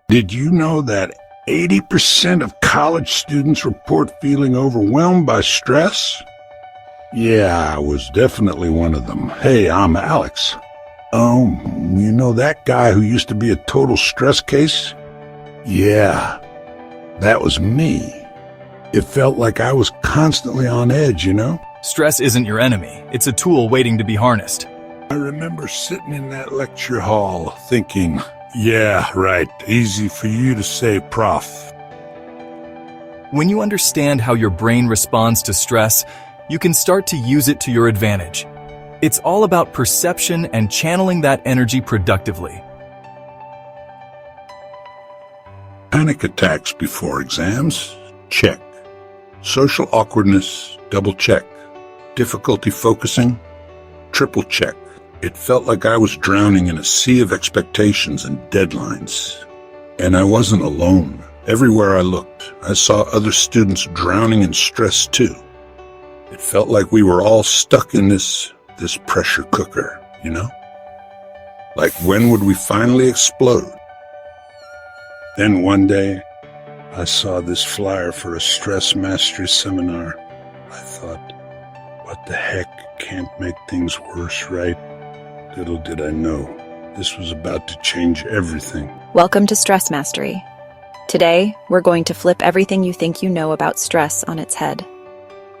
Did you know that 80% of college students report feeling overwhelmed by stress? Yeah, I was definitely one of them. Hey, I'm Alex. Oh, you know that guy who used to be a total stress case? Yeah, that was me. It felt like I was constantly on edge, you know? Stress isn't your enemy. It's a tool waiting to be harnessed. I remember sitting in that lecture hall thinking, yeah, right, easy for you to say, Prof. When you understand how your brain responds to stress, you can start to use it to your advantage. It's all about perception and channeling that energy productively. Panic attacks before exams? Check. Social awkwardness? Double check. Difficulty focusing? Triple check. It felt like I was drowning in a sea of expectations and deadlines. And I wasn't alone. Everywhere I looked, I saw other students drowning in stress too. It felt like we were all stuck in this pressure cooker, you know? Like, when would we finally explode? Then one day, I saw this flyer for a stress mastery seminar. I thought, what the heck, can't make things worse, right? Little did I know, this was about to change everything. Welcome to Stress Mastery. Today, we're going to flip everything you think you know about stress on its head.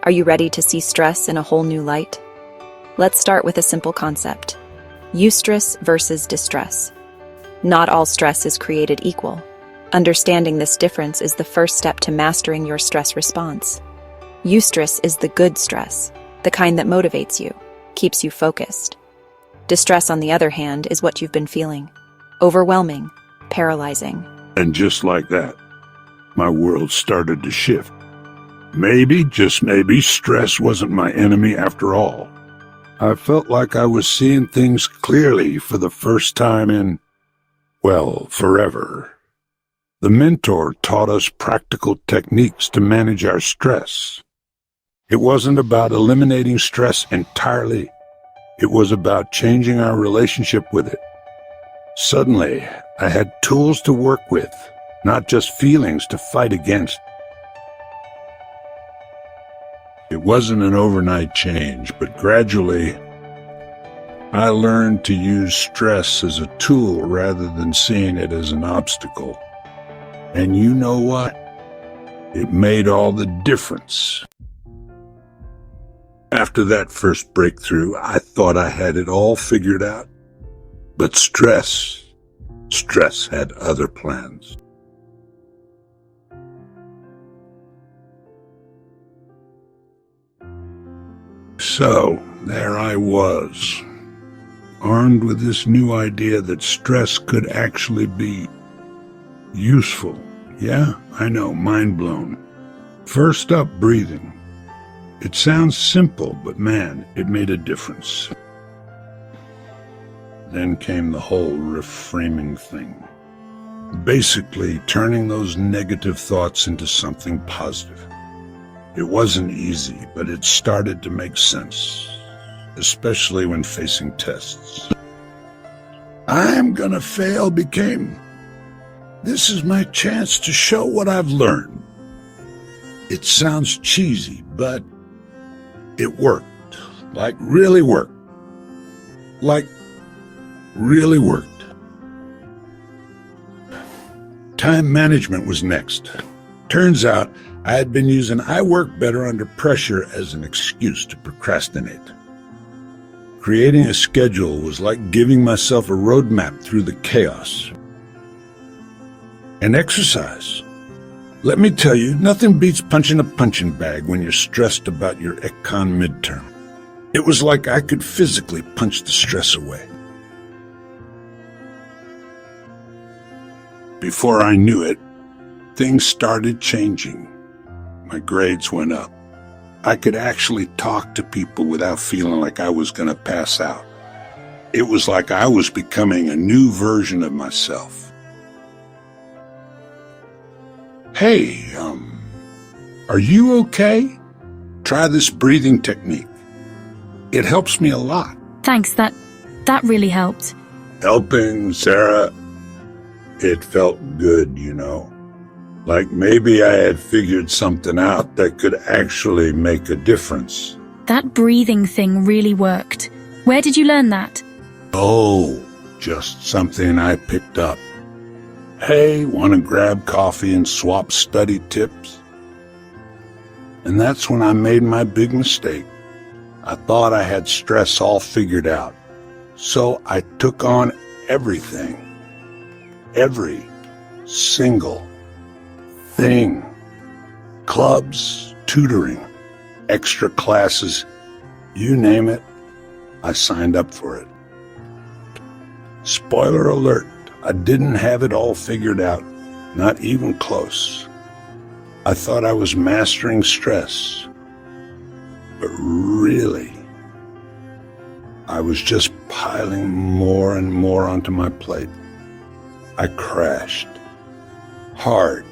Are you ready to see stress in a whole new light? Let's start with a simple concept: eustress versus distress. Not all stress is created equal. Understanding this difference is the first step to mastering your stress response. Eustress is the good stress, the kind that motivates you, keeps you focused. Distress, on the other hand, is what you've been feeling. Overwhelming, paralyzing. And just like that, my world started to shift. Maybe, just maybe, stress wasn't my enemy after all. I felt like I was seeing things clearly for the first time in, well, forever. The mentor taught us practical techniques to manage our stress. It wasn't about eliminating stress entirely. It was about changing our relationship with it. Suddenly, I had tools to work with, not just feelings to fight against. It wasn't an overnight change, but gradually, I learned to use stress as a tool rather than seeing it as an obstacle. And you know what? It made all the difference. After that first breakthrough, I thought I had it all figured out. But stress had other plans. So, there I was, armed with this new idea that stress could actually be useful. Yeah, I know, mind blown. First up, breathing. It sounds simple, but man, it made a difference. Then came the whole reframing thing. Basically, turning those negative thoughts into something positive. It wasn't easy, but it started to make sense, especially when facing tests. I'm gonna fail became, this is my chance to show what I've learned. It sounds cheesy, but it worked. Like, really worked. Like, really worked. Time management was next. Turns out, I had been using "I work better under pressure" as an excuse to procrastinate. Creating a schedule was like giving myself a roadmap through the chaos. And exercise. Let me tell you, nothing beats punching a punching bag when you're stressed about your econ midterm. It was like I could physically punch the stress away. Before I knew it, things started changing. My grades went up. I could actually talk to people without feeling like I was going to pass out. It was like I was becoming a new version of myself. Hey, are you okay? Try this breathing technique. It helps me a lot. Thanks, that really helped. Helping, Sarah. It felt good, you know. Like maybe I had figured something out that could actually make a difference. That breathing thing really worked. Where did you learn that? Oh, just something I picked up. Hey, want to grab coffee and swap study tips? And that's when I made my big mistake. I thought I had stress all figured out. So I took on everything. Every single thing. Clubs, tutoring, extra classes, you name it, I signed up for it. Spoiler alert, I didn't have it all figured out, not even close. I thought I was mastering stress, but really, I was just piling more and more onto my plate. I crashed hard,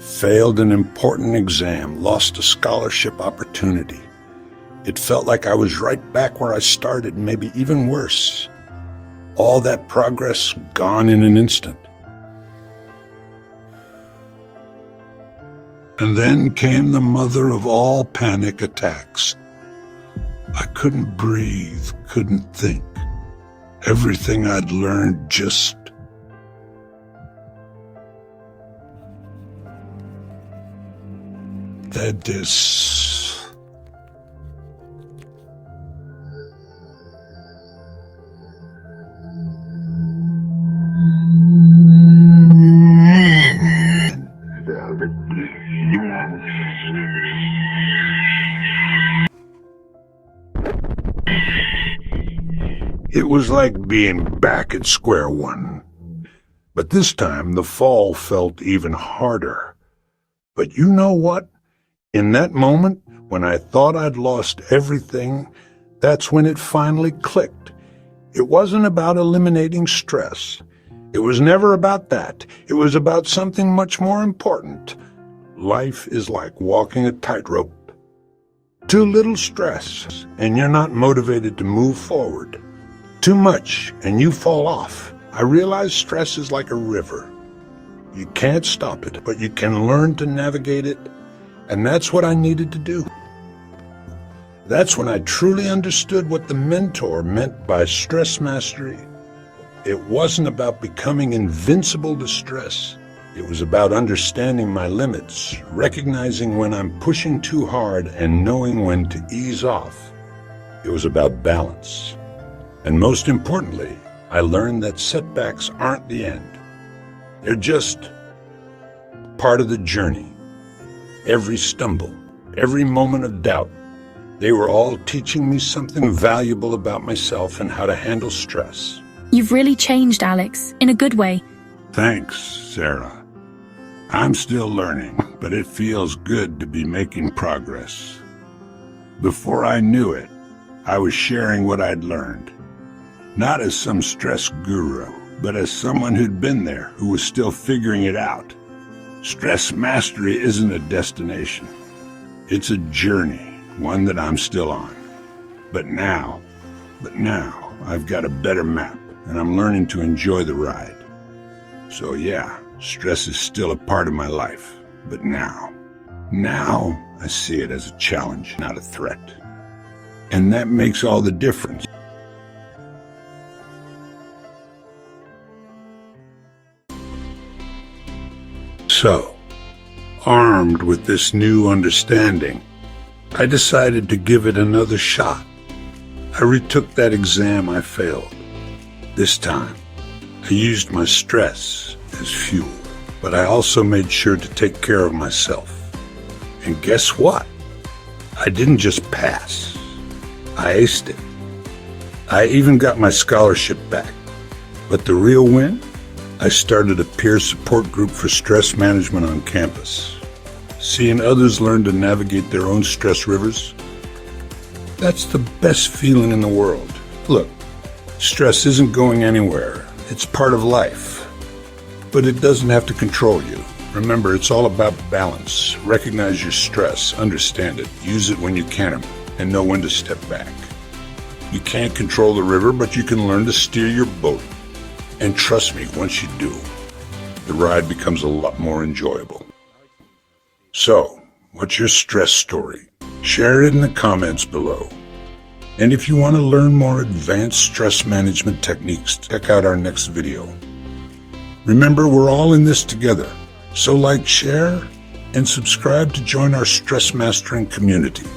failed an important exam, lost a scholarship opportunity. It felt like I was right back where I started, maybe even worse. All that progress gone in an instant. And then came the mother of all panic attacks. I couldn't breathe, couldn't think. Everything I'd learned just that is. It was like being back at square one. But this time the fall felt even harder. But you know what? In that moment, when I thought I'd lost everything, that's when it finally clicked. It wasn't about eliminating stress. It was never about that. It was about something much more important. Life is like walking a tightrope. Too little stress, and you're not motivated to move forward. Too much, and you fall off. I realize stress is like a river. You can't stop it, but you can learn to navigate it. And that's what I needed to do. That's when I truly understood what the mentor meant by stress mastery. It wasn't about becoming invincible to stress. It was about understanding my limits, recognizing when I'm pushing too hard and knowing when to ease off. It was about balance. And most importantly, I learned that setbacks aren't the end. They're just part of the journey. Every stumble, every moment of doubt, they were all teaching me something valuable about myself and how to handle stress. You've really changed, Alex, in a good way. Thanks, Sarah. I'm still learning, but it feels good to be making progress. Before I knew it, I was sharing what I'd learned. Not as some stress guru, but as someone who'd been there, who was still figuring it out. Stress mastery isn't a destination. It's a journey, one that I'm still on. But now, I've got a better map, and I'm learning to enjoy the ride. So yeah, stress is still a part of my life. But now I see it as a challenge, not a threat. And that makes all the difference. So, armed with this new understanding, I decided to give it another shot. I retook that exam I failed. This time, I used my stress as fuel, but I also made sure to take care of myself. And guess what? I didn't just pass. I aced it. I even got my scholarship back. But the real win? I started a peer support group for stress management on campus. Seeing others learn to navigate their own stress rivers, that's the best feeling in the world. Look, stress isn't going anywhere. It's part of life. But it doesn't have to control you. Remember, it's all about balance. Recognize your stress, understand it, use it when you can, and know when to step back. You can't control the river, but you can learn to steer your boat. And trust me, once you do, the ride becomes a lot more enjoyable. So, what's your stress story? Share it in the comments below. And if you want to learn more advanced stress management techniques, check out our next video. Remember, we're all in this together. So like, share, and subscribe to join our stress mastering community.